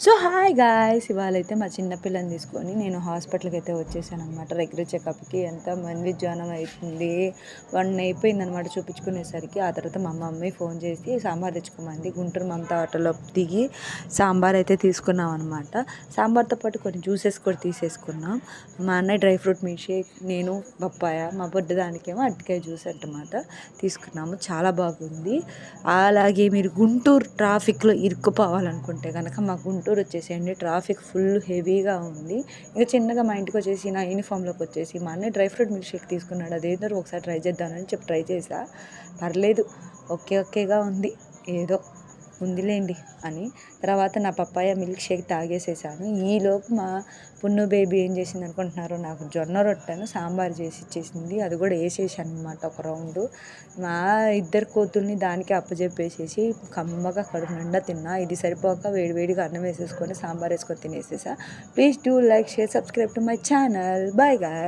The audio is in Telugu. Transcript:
సో హాయ్ గాయ్స్, ఇవాళైతే మా చిన్నపిల్లని తీసుకొని నేను హాస్పిటల్కి అయితే వచ్చేసాను అనమాట. రెగ్యులర్ చెకప్కి. ఎంతమంది జనం అవుతుంది, 1 అయిపోయింది అనమాట చూపించుకునేసరికి. ఆ తర్వాత మా మమ్మీ ఫోన్ చేసి సాంబార్ తెచ్చుకోమంది. గుంటూరు మమత ఆటోలో దిగి సాంబార్ అయితే తీసుకున్నాం అనమాట. సాంబార్తో పాటు కొన్ని జ్యూసెస్ కూడా తీసేసుకున్నాం. మా అన్నయ్య డ్రై ఫ్రూట్ మిల్క్ షేక్, నేను పప్పాయ, మా దానికేమో అరటికాయ జ్యూస్ అనమాట తీసుకున్నాము. చాలా బాగుంది. అలాగే మీరు గుంటూరు ట్రాఫిక్లో ఇరుక్కుపోవాలనుకుంటే కనుక మా గుంటూరు వచ్చేసేయండి. ట్రాఫిక్ ఫుల్ హెవీగా ఉంది. ఇంకా చిన్నగా మా ఇంటికి వచ్చేసి నా యూనిఫామ్లోకి వచ్చేసి మా అన్నయ్య డ్రై ఫ్రూట్ మిల్క్ షేక్ తీసుకున్నాడు. అదేదో ఒకసారి ట్రై చేద్దామని చెప్పి ట్రై చేసా. పర్లేదు, ఓకేగా ఉంది, ఏదో ఉందిలేండి అని. తర్వాత నా పప్పాయ మిల్క్ షేక్ తాగేసేసాను. ఈలోపు మా పున్ను బేబీ ఏం చేసింది అనుకుంటున్నారు, నాకు జొన్న రొట్టెను సాంబార్ చేసి ఇచ్చేసింది. అది కూడా వేసేసాను అనమాట ఒక రౌండు. మా ఇద్దరు కూతుర్ని దానికి అప్పచెప్పేసేసి కమ్మగా కడుపు నిండా తిన్నా. ఇది సరిపోక వేడివేడిగా అన్నం వేసేసుకొని సాంబార్ వేసుకొని తినేసేసా. Please do like, share, subscribe to my channel. Bye guy.